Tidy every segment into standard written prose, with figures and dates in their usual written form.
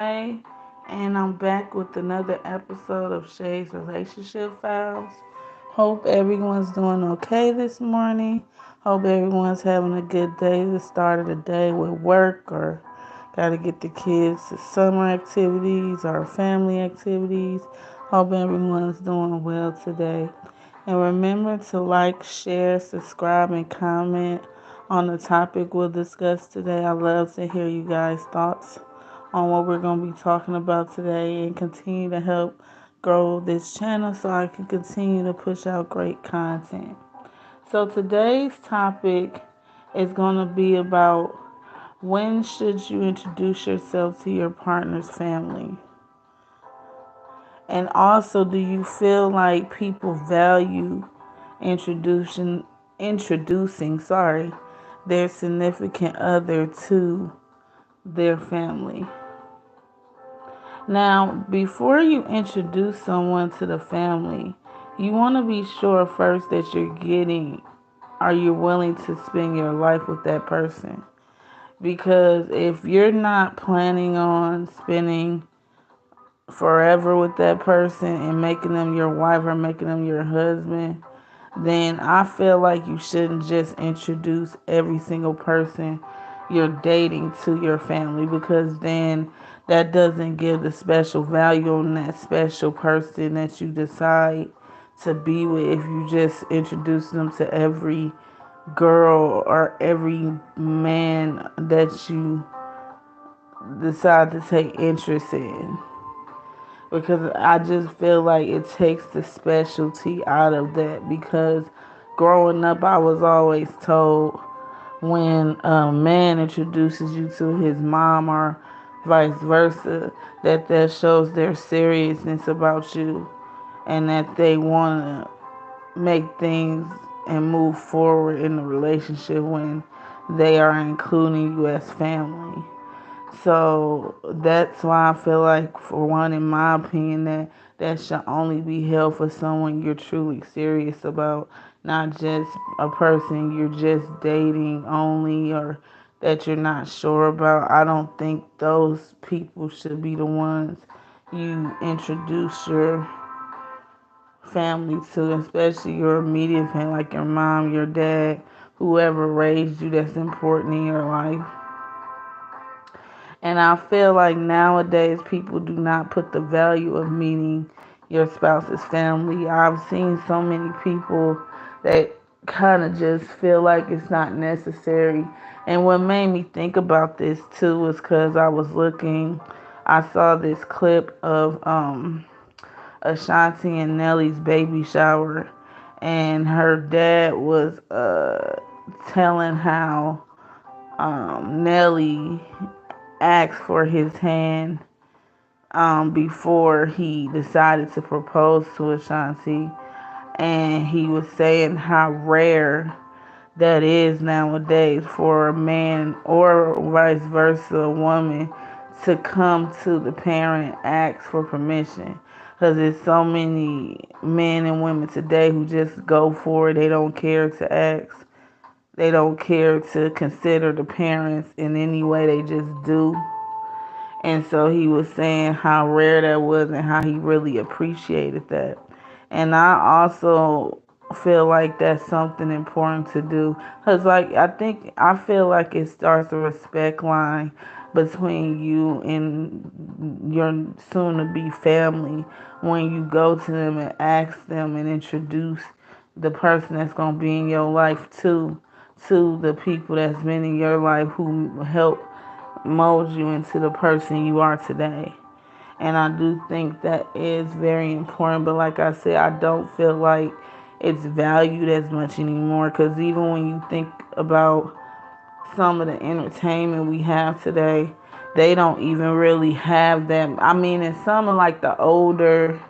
Shay, and I'm back with another episode of ShayS Relationship Files. Hope everyone's doing okay this morning. Hope everyone's having a good day. The start of the day with work or got to get the kids to summer activities or family activities. Hope everyone's doing well today. And remember to like, share, subscribe, and comment on the topic we'll discuss today. I love to hear you guys' thoughts on what we're going to be talking about today and continue to help grow this channel so I can continue to push out great content. So today's topic is going to be about when should you introduce yourself to your partner's family? And also, do you feel like people value introducing introducing their significant other to their family? Now, before you introduce someone to the family, you want to be sure first that are you willing to spend your life with that person? Because if you're not planning on spending forever with that person and making them your wife or making them your husband, then I feel like you shouldn't just introduce every single person you're dating to your family, because then that doesn't give the special value on that special person that you decide to be with if you just introduce them to every girl or every man that you decide to take interest in, because I just feel like it takes the specialty out of that. Because growing up, I was always told when a man introduces you to his mom or vice versa, that shows their seriousness about you and that they want to make things and move forward in the relationship when they are including you as family. So that's why I feel like, for one, in my opinion, that should only be held for someone you're truly serious about, not just a person you're just dating only or that you're not sure about. I don't think those people should be the ones you introduce your family to, especially your immediate family, like your mom, your dad, whoever raised you that's important in your life. And I feel like nowadays people do not put the value of meeting your spouse's family. I've seen so many people that kind of just feel like it's not necessary. And what made me think about this too was because I saw this clip of Ashanti and Nelly's baby shower, and her dad was telling how Nelly asked for his hand before he decided to propose to Ashanti. And he was saying how rare that is nowadays for a man or vice versa, a woman, to come to the parent and ask for permission. Because there's so many men and women today who just go for it. They don't care to ask. They don't care to consider the parents in any way. They just do. And so he was saying how rare that was and how he really appreciated that. And I also feel like that's something important to do. Because, like, I feel like it starts a respect line between you and your soon to be family when you go to them and ask them and introduce the person that's going to be in your life to the people that's been in your life who help mold you into the person you are today. And I do think that is very important. But like I said, I don't feel like it's valued as much anymore. Because even when you think about some of the entertainment we have today, they don't even really have that. I mean, in some of like the older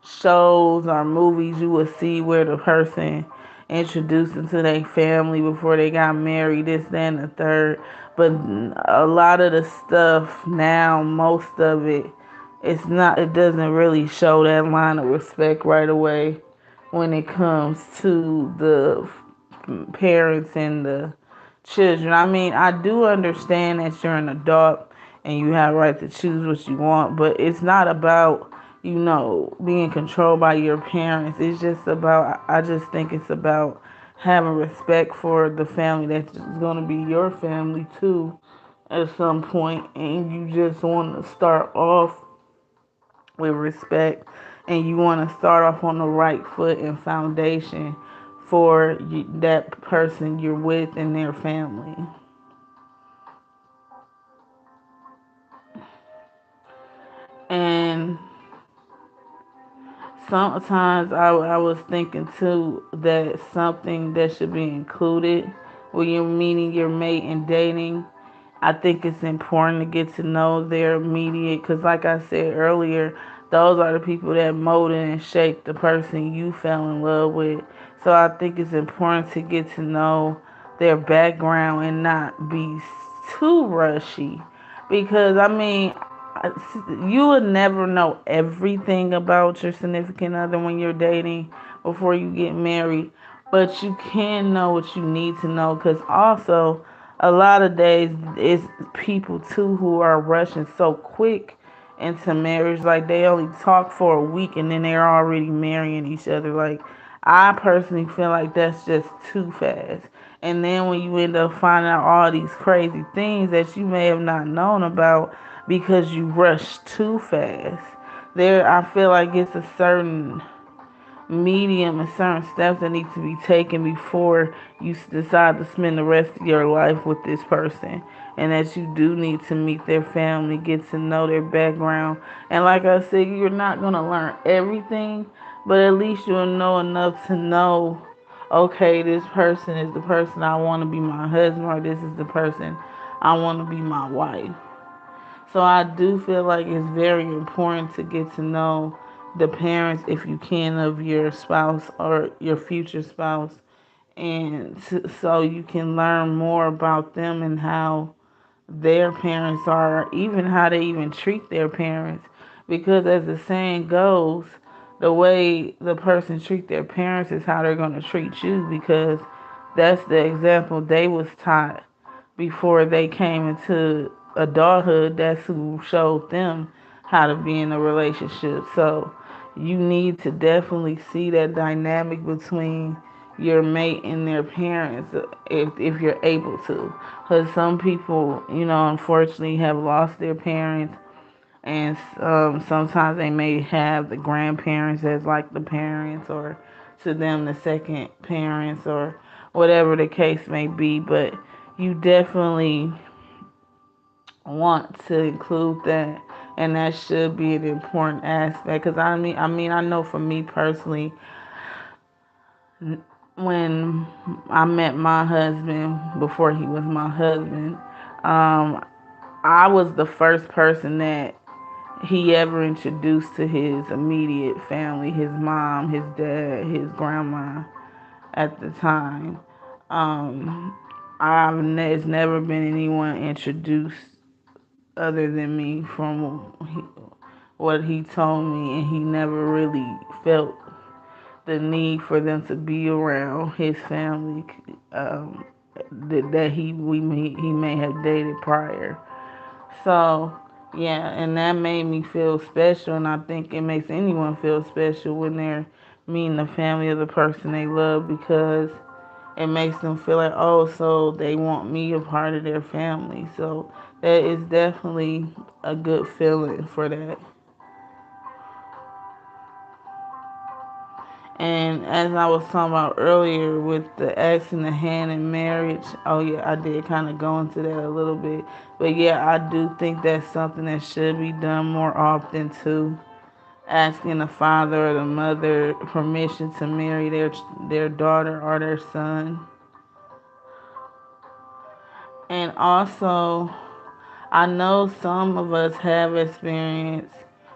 shows or movies, you would see where the person introduced into their family before they got married, this, that, and the third. But a lot of the stuff now, most of it, it doesn't really show that line of respect right away when it comes to the parents and the children. I mean, I do understand that you're an adult and you have a right to choose what you want. But it's not about, being controlled by your parents. It's just about, I just think it's about having respect for the family that's going to be your family too at some point, and you just want to start off with respect, and you want to start off on the right foot and foundation for that person you're with and their family. And sometimes I was thinking too that something that should be included when you're meeting your mate and dating. I think it's important to get to know their immediate, because, like I said earlier, those are the people that molded and shaped the person you fell in love with. So I think it's important to get to know their background and not be too rushy. Because, I mean, you would never know everything about your significant other when you're dating before you get married, but you can know what you need to know. Because also, a lot of days it's people too who are rushing so quick into marriage, like they only talk for a week and then they're already marrying each other. Like, I personally feel like that's just too fast. And then when you end up finding out all these crazy things that you may have not known about because you rushed too fast, there, I feel like it's a certain medium and certain steps that need to be taken before you decide to spend the rest of your life with this person. And that you do need to meet their family, get to know their background. And like I said, you're not going to learn everything, but at least you'll know enough to know, okay, this person is the person I want to be my husband, or this is the person I want to be my wife. So I do feel like it's very important to get to know the parents, if you can, of your spouse or your future spouse, and so you can learn more about them and how their parents are, even how they even treat their parents. Because as the saying goes, the way the person treat their parents is how they're going to treat you, because that's the example they was taught before they came into adulthood. That's who showed them how to be in a relationship. So you need to definitely see that dynamic between your mate and their parents, if you're able to. Because some people, unfortunately have lost their parents, and sometimes they may have the grandparents as like the parents, or to them the second parents, or whatever the case may be. But you definitely want to include that, and that should be an important aspect. Because I know for me personally, when I met my husband, before he was my husband, um, I was the first person that he ever introduced to his immediate family, his mom, his dad, his grandma at the time. Um, it's never been anyone introduced other than me from what he told me, and he never really felt the need for them to be around his family, um, that he may have dated prior. So yeah, and that made me feel special, and I think it makes anyone feel special when they're meeting the family of the person they love, because it makes them feel like, oh, so they want me a part of their family. So that is definitely a good feeling for that. And as I was talking about earlier with the axe in the hand in marriage, oh yeah, I did kind of go into that a little bit. But yeah, I do think that's something that should be done more often too. Asking the father or the mother permission to marry their daughter or their son. And also, I know some of us have experience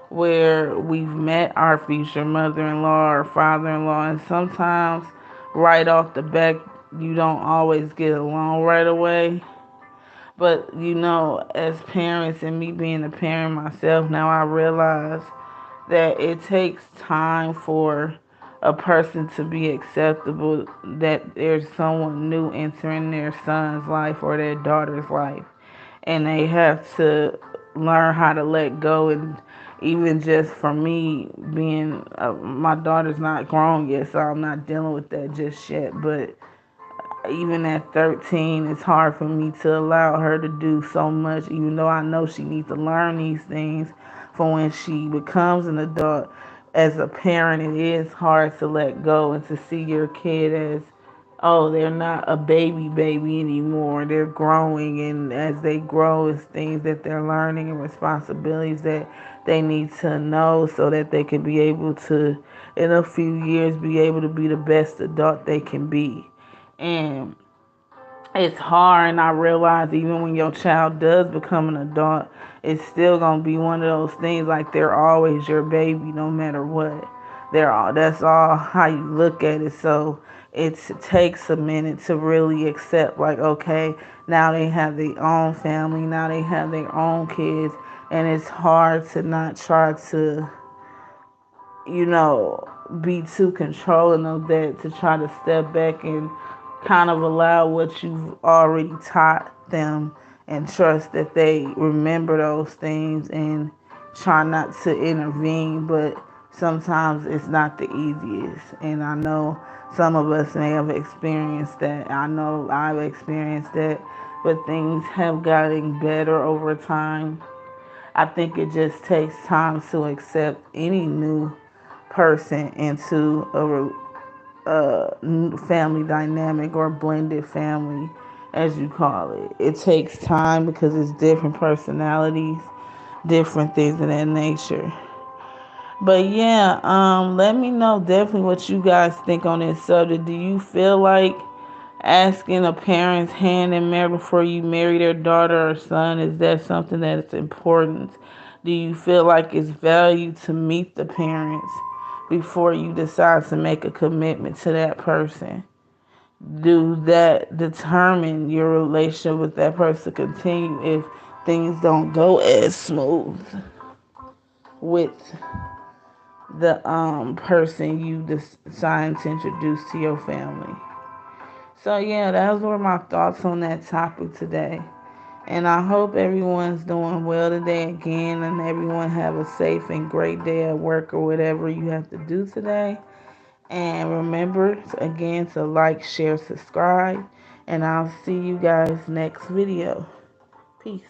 where we've met our future mother-in-law or father-in-law, and sometimes right off the bat, you don't always get along right away. But as parents, and me being a parent myself now, I realize that it takes time for a person to be acceptable, that there's someone new entering their son's life or their daughter's life, and they have to learn how to let go. And even just for me being my daughter's not grown yet, so I'm not dealing with that just yet, but even at 13, it's hard for me to allow her to do so much, even though I know she needs to learn these things for when she becomes an adult. As a parent, it is hard to let go and to see your kid as, oh, they're not a baby anymore. They're growing, and as they grow, it's things that they're learning and responsibilities that they need to know so that they can be able to, in a few years, be able to be the best adult they can be. And it's hard, and I realize even when your child does become an adult, it's still gonna be one of those things like they're always your baby no matter what. They're all That's all how you look at it. So it takes a minute to really accept, like, okay, now they have their own family, now they have their own kids, and it's hard to not try to, you know, be too controlling of that, to try to step back and kind of allow what you've already taught them and trust that they remember those things and try not to intervene. But sometimes it's not the easiest. And I know some of us may have experienced that. I know I've experienced that. But things have gotten better over time. I think it just takes time to accept any new person into a family dynamic or blended family, as you call it. It takes time because it's different personalities, different things of that nature. But yeah, let me know definitely what you guys think on this subject. Do you feel like asking a parent's hand in marriage before you marry their daughter or son, is that something that's important? Do you feel like it's value to meet the parents before you decide to make a commitment to that person? Do that determine your relationship with that person continue if things don't go as smooth with the person you decide to introduce to your family? So yeah, those were my thoughts on that topic today. And I hope everyone's doing well today again, and everyone have a safe and great day at work or whatever you have to do today. And remember again to like, share, subscribe, and I'll see you guys next video. Peace.